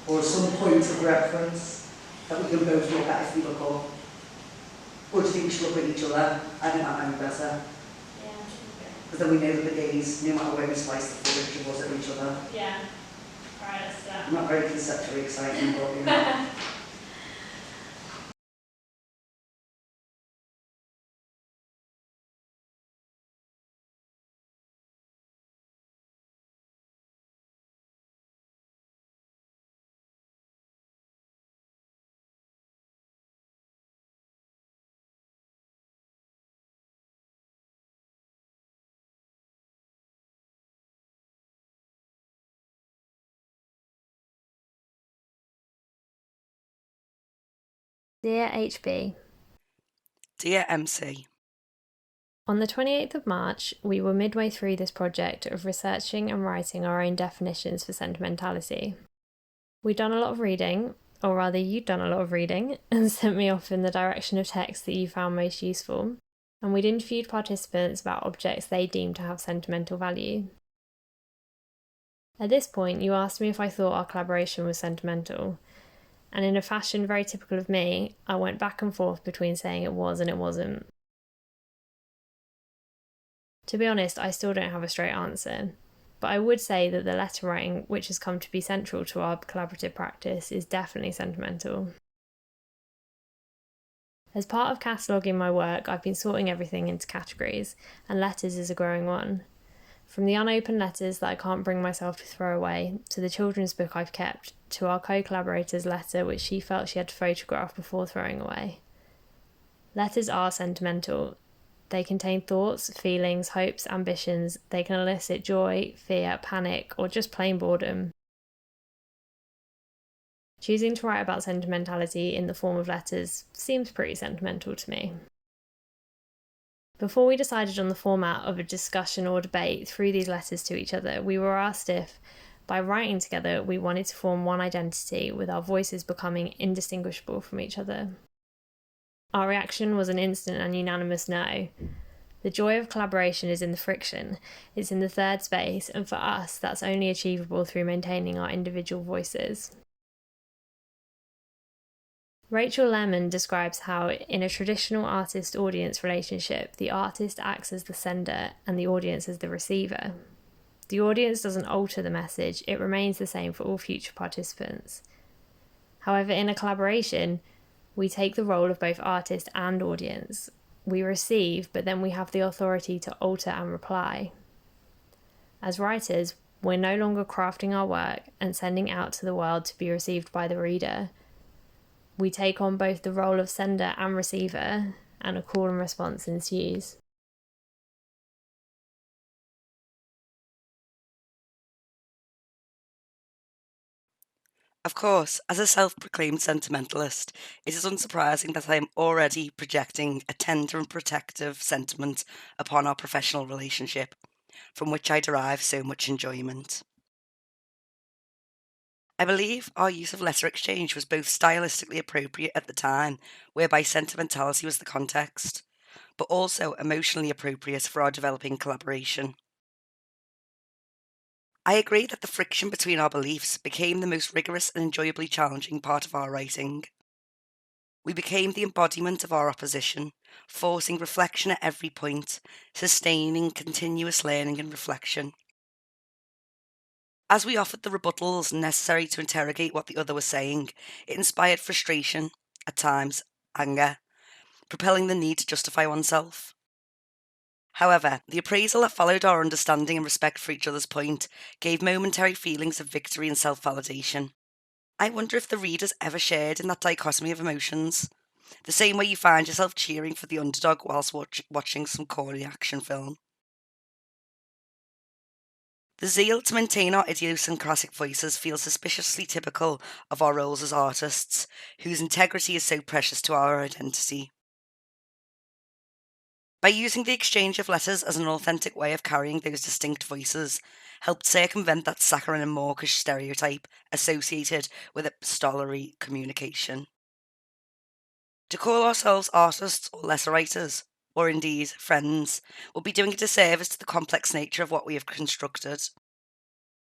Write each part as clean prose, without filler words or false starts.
or some point of reference that we can both look at if we look up? Or do you think we should look at each other? I think that might be better. Yeah. Because then we know that the gaze, no matter where we slice the footage, was at each other. Yeah. Alright, let's do that. Not very conceptually exciting, but you know. Dear HB, Dear MC, on the 28th of March, we were midway through this project of researching and writing our own definitions for sentimentality. We'd done a lot of reading, or rather you'd done a lot of reading, and sent me off in the direction of texts that you found most useful, and we'd interviewed participants about objects they deemed to have sentimental value. At this point, you asked me if I thought our collaboration was sentimental, and in a fashion very typical of me, I went back and forth between saying it was and it wasn't. To be honest, I still don't have a straight answer, but I would say that the letter writing, which has come to be central to our collaborative practice, is definitely sentimental. As part of cataloguing my work, I've been sorting everything into categories, and letters is a growing one. From the unopened letters that I can't bring myself to throw away, to the children's book I've kept, to our co-collaborator's letter which she felt she had to photograph before throwing away. Letters are sentimental. They contain thoughts, feelings, hopes, ambitions. They can elicit joy, fear, panic, or just plain boredom. Choosing to write about sentimentality in the form of letters seems pretty sentimental to me. Before we decided on the format of a discussion or debate through these letters to each other, we were asked if, by writing together, we wanted to form one identity with our voices becoming indistinguishable from each other. Our reaction was an instant and unanimous no. The joy of collaboration is in the friction, it's in the third space, and for us, that's only achievable through maintaining our individual voices. Rachel Lemon describes how, in a traditional artist-audience relationship, the artist acts as the sender and the audience as the receiver. The audience doesn't alter the message, it remains the same for all future participants. However, in a collaboration, we take the role of both artist and audience. We receive, but then we have the authority to alter and reply. As writers, we're no longer crafting our work and sending out to the world to be received by the reader. We take on both the role of sender and receiver, and a call and response ensues. of course, as a self-proclaimed sentimentalist, it is unsurprising that I am already projecting a tender and protective sentiment upon our professional relationship, from which I derive so much enjoyment. I believe our use of letter exchange was both stylistically appropriate at the time, whereby sentimentality was the context, but also emotionally appropriate for our developing collaboration. I agree that the friction between our beliefs became the most rigorous and enjoyably challenging part of our writing. We became the embodiment of our opposition, forcing reflection at every point, sustaining continuous learning and reflection. As we offered the rebuttals necessary to interrogate what the other was saying, it inspired frustration, at times anger, propelling the need to justify oneself. However, the appraisal that followed our understanding and respect for each other's point gave momentary feelings of victory and self-validation. I wonder if the readers ever shared in that dichotomy of emotions, the same way you find yourself cheering for the underdog whilst watching some corny action film. The zeal to maintain our idiosyncratic voices feels suspiciously typical of our roles as artists, whose integrity is so precious to our identity. By using the exchange of letters as an authentic way of carrying those distinct voices, helped circumvent that saccharine and mawkish stereotype associated with epistolary communication. To call ourselves artists or letter writers, or indeed friends, would be doing a disservice to the complex nature of what we have constructed.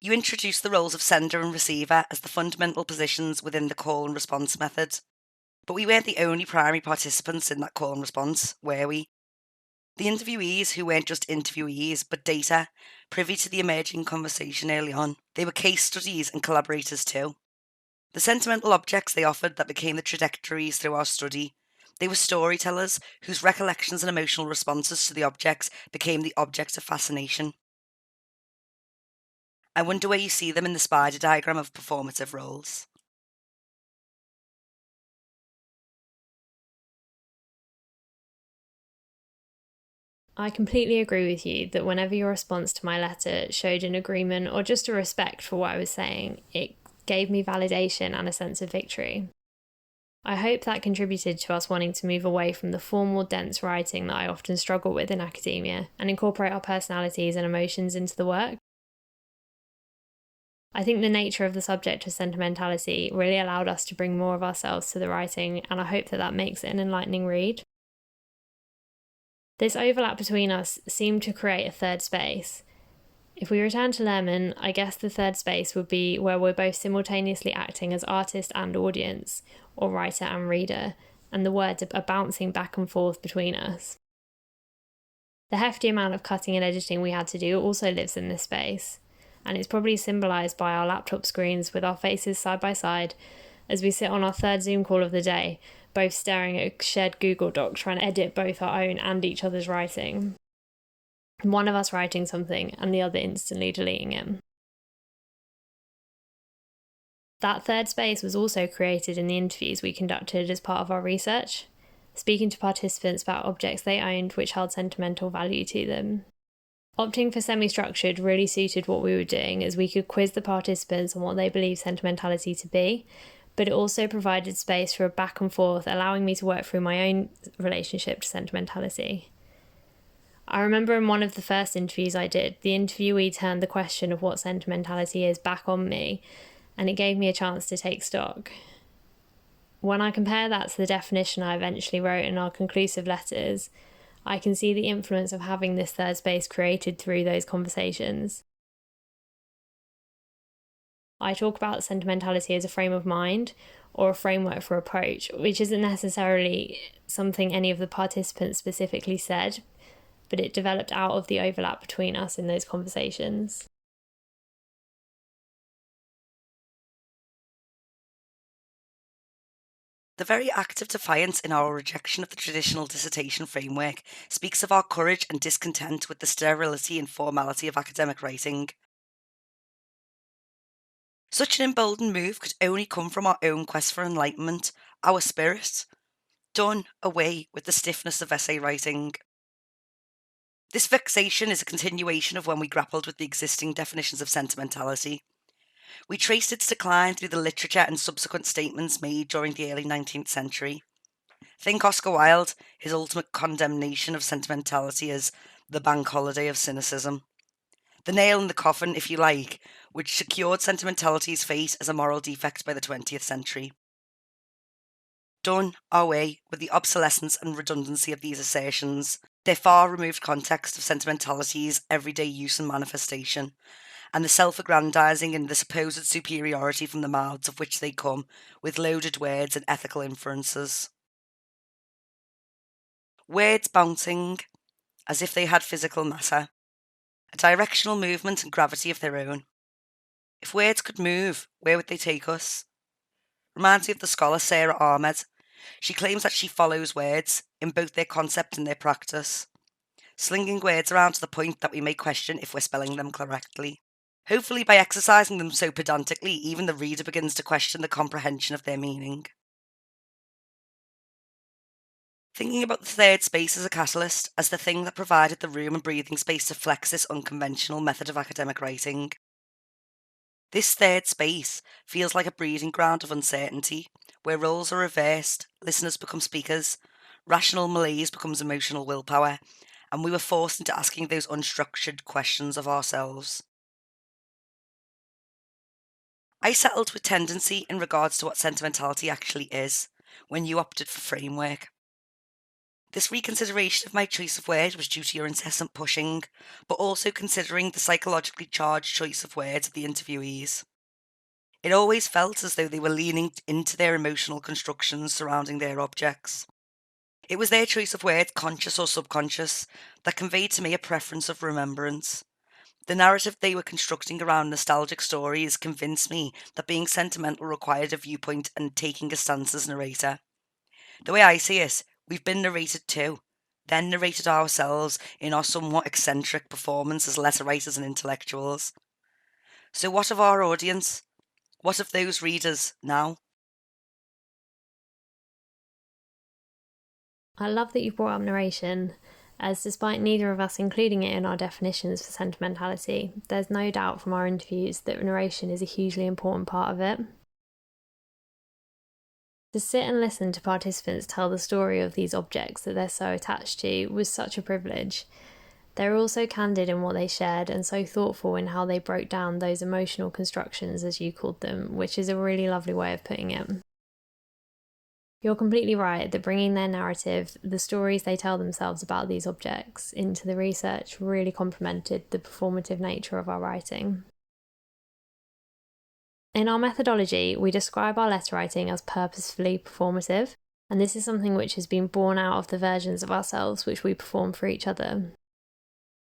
You introduced the roles of sender and receiver as the fundamental positions within the call and response method. But we weren't the only primary participants in that call and response, were we? The interviewees, who weren't just interviewees, but data, privy to the emerging conversation early on, they were case studies and collaborators too. The sentimental objects they offered that became the trajectories through our study. They were storytellers whose recollections and emotional responses to the objects became the objects of fascination. I wonder where you see them in the spider diagram of performative roles. I completely agree with you that whenever your response to my letter showed an agreement or just a respect for what I was saying, it gave me validation and a sense of victory. I hope that contributed to us wanting to move away from the formal, dense writing that I often struggle with in academia and incorporate our personalities and emotions into the work. I think the nature of the subject of sentimentality really allowed us to bring more of ourselves to the writing, and I hope that makes it an enlightening read. This overlap between us seemed to create a third space. If we return to Lerman, I guess the third space would be where we're both simultaneously acting as artist and audience, or writer and reader, and the words are bouncing back and forth between us. The hefty amount of cutting and editing we had to do also lives in this space, and it's probably symbolised by our laptop screens with our faces side by side as we sit on our third Zoom call of the day, both staring at a shared Google Doc trying to edit both our own and each other's writing. One of us writing something and the other instantly deleting it. That third space was also created in the interviews we conducted as part of our research, speaking to participants about objects they owned which held sentimental value to them. Opting for semi-structured really suited what we were doing, as we could quiz the participants on what they believe sentimentality to be, but it also provided space for a back and forth, allowing me to work through my own relationship to sentimentality. I remember in one of the first interviews I did, the interviewee turned the question of what sentimentality is back on me, and it gave me a chance to take stock. When I compare that to the definition I eventually wrote in our conclusive letters, I can see the influence of having this third space created through those conversations. I talk about sentimentality as a frame of mind or a framework for approach, which isn't necessarily something any of the participants specifically said, but it developed out of the overlap between us in those conversations. The very act of defiance in our rejection of the traditional dissertation framework speaks of our courage and discontent with the sterility and formality of academic writing. Such an emboldened move could only come from our own quest for enlightenment, our spirit, done away with the stiffness of essay writing. This vexation is a continuation of when we grappled with the existing definitions of sentimentality. We traced its decline through the literature and subsequent statements made during the early 19th century. Think Oscar Wilde, his ultimate condemnation of sentimentality as the bank holiday of cynicism. The nail in the coffin, if you like, which secured sentimentality's fate as a moral defect by the 20th century. Done our way with the obsolescence and redundancy of these assertions, their far-removed context of sentimentality's everyday use and manifestation, and the self-aggrandizing and the supposed superiority from the mouths of which they come with loaded words and ethical inferences. Words bouncing as if they had physical matter, a directional movement and gravity of their own. If words could move, where would they take us? Reminds me of the scholar Sarah Ahmed. She claims that she follows words in both their concept and their practice, slinging words around to the point that we may question if we're spelling them correctly. Hopefully by exercising them so pedantically, even the reader begins to question the comprehension of their meaning. Thinking about the third space as a catalyst, as the thing that provided the room and breathing space to flex this unconventional method of academic writing. This third space feels like a breeding ground of uncertainty, where roles are reversed, listeners become speakers, rational malaise becomes emotional willpower, and we were forced into asking those unstructured questions of ourselves. I settled with tendency in regards to what sentimentality actually is, when you opted for framework. This reconsideration of my choice of word was due to your incessant pushing, but also considering the psychologically charged choice of words of the interviewees. It always felt as though they were leaning into their emotional constructions surrounding their objects. It was their choice of words, conscious or subconscious, that conveyed to me a preference of remembrance. The narrative they were constructing around nostalgic stories convinced me that being sentimental required a viewpoint and taking a stance as narrator. The way I see it, we've been narrated too, then narrated ourselves in our somewhat eccentric performance as letter writers and intellectuals. So what of our audience? What of those readers now? I love that you brought up narration, as despite neither of us including it in our definitions for sentimentality, there's no doubt from our interviews that narration is a hugely important part of it. To sit and listen to participants tell the story of these objects that they're so attached to was such a privilege. They were also candid in what they shared and so thoughtful in how they broke down those emotional constructions, as you called them, which is a really lovely way of putting it. You're completely right that bringing their narrative, the stories they tell themselves about these objects, into the research really complemented the performative nature of our writing. In our methodology, we describe our letter writing as purposefully performative, and this is something which has been born out of the versions of ourselves which we perform for each other.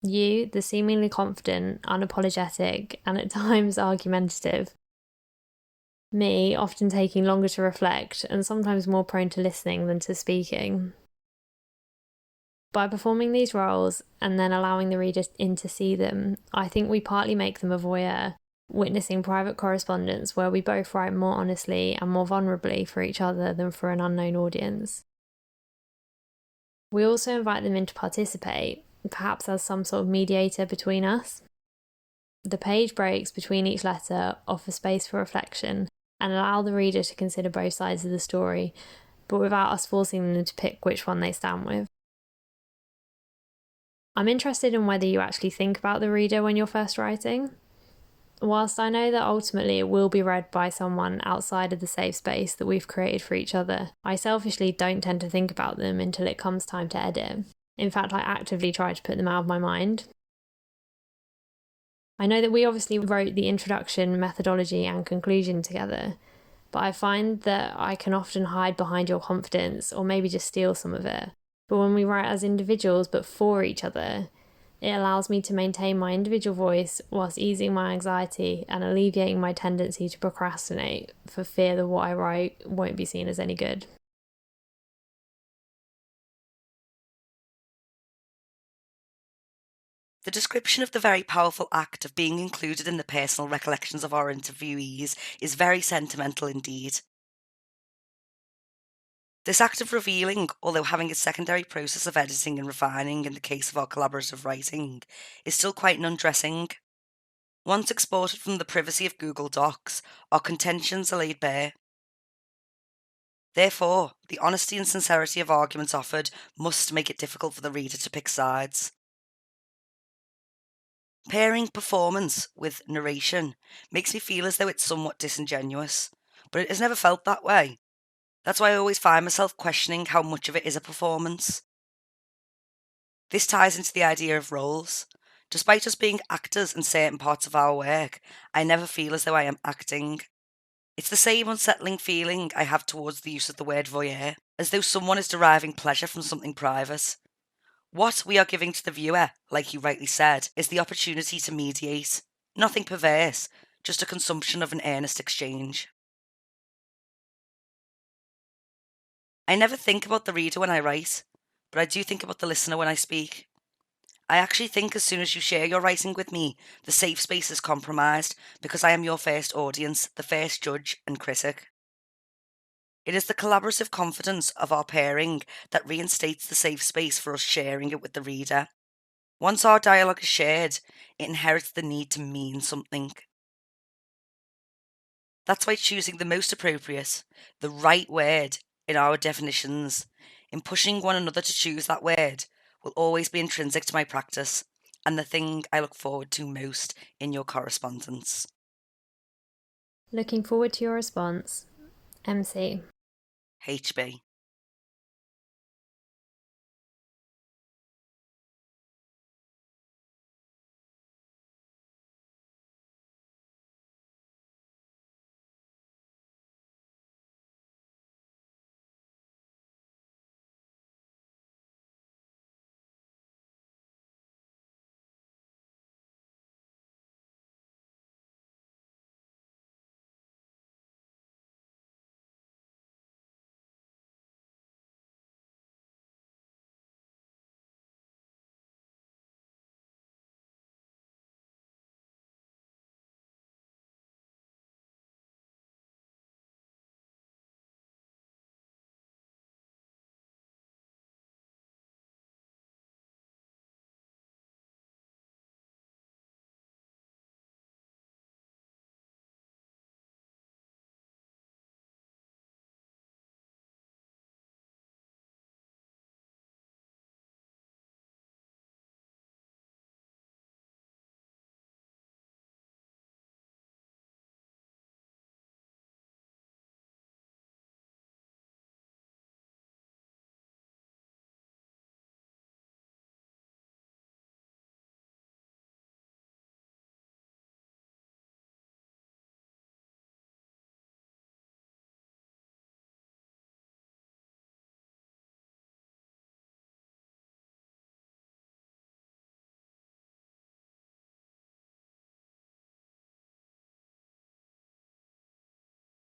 You, the seemingly confident, unapologetic, and at times argumentative. Me, often taking longer to reflect and sometimes more prone to listening than to speaking. By performing these roles and then allowing the reader in to see them, I think we partly make them a voyeur, witnessing private correspondence where we both write more honestly and more vulnerably for each other than for an unknown audience. We also invite them in to participate, perhaps as some sort of mediator between us. The page breaks between each letter offer space for reflection and allow the reader to consider both sides of the story, but without us forcing them to pick which one they stand with. I'm interested in whether you actually think about the reader when you're first writing. Whilst I know that ultimately it will be read by someone outside of the safe space that we've created for each other, I selfishly don't tend to think about them until it comes time to edit. In fact, I actively try to put them out of my mind. I know that we obviously wrote the introduction, methodology and conclusion together, but I find that I can often hide behind your confidence or maybe just steal some of it. But when we write as individuals but for each other, it allows me to maintain my individual voice whilst easing my anxiety and alleviating my tendency to procrastinate for fear that what I write won't be seen as any good. The description of the very powerful act of being included in the personal recollections of our interviewees is very sentimental indeed. This act of revealing, although having a secondary process of editing and refining in the case of our collaborative writing, is still quite an undressing. Once exported from the privacy of Google Docs, our contentions are laid bare. Therefore, the honesty and sincerity of arguments offered must make it difficult for the reader to pick sides. Pairing performance with narration makes me feel as though it's somewhat disingenuous, but it has never felt that way. That's why I always find myself questioning how much of it is a performance. This ties into the idea of roles. Despite us being actors in certain parts of our work, I never feel as though I am acting. It's the same unsettling feeling I have towards the use of the word voyeur, as though someone is deriving pleasure from something private. What we are giving to the viewer, like you rightly said, is the opportunity to mediate. Nothing perverse, just a consumption of an earnest exchange. I never think about the reader when I write, but I do think about the listener when I speak. I actually think as soon as you share your writing with me, the safe space is compromised because I am your first audience, the first judge and critic. It is the collaborative confidence of our pairing that reinstates the safe space for us sharing it with the reader. Once our dialogue is shared, it inherits the need to mean something. That's why choosing the most appropriate, the right word in our definitions, in pushing one another to choose that word, will always be intrinsic to my practice and the thing I look forward to most in your correspondence. Looking forward to your response. MC. HB.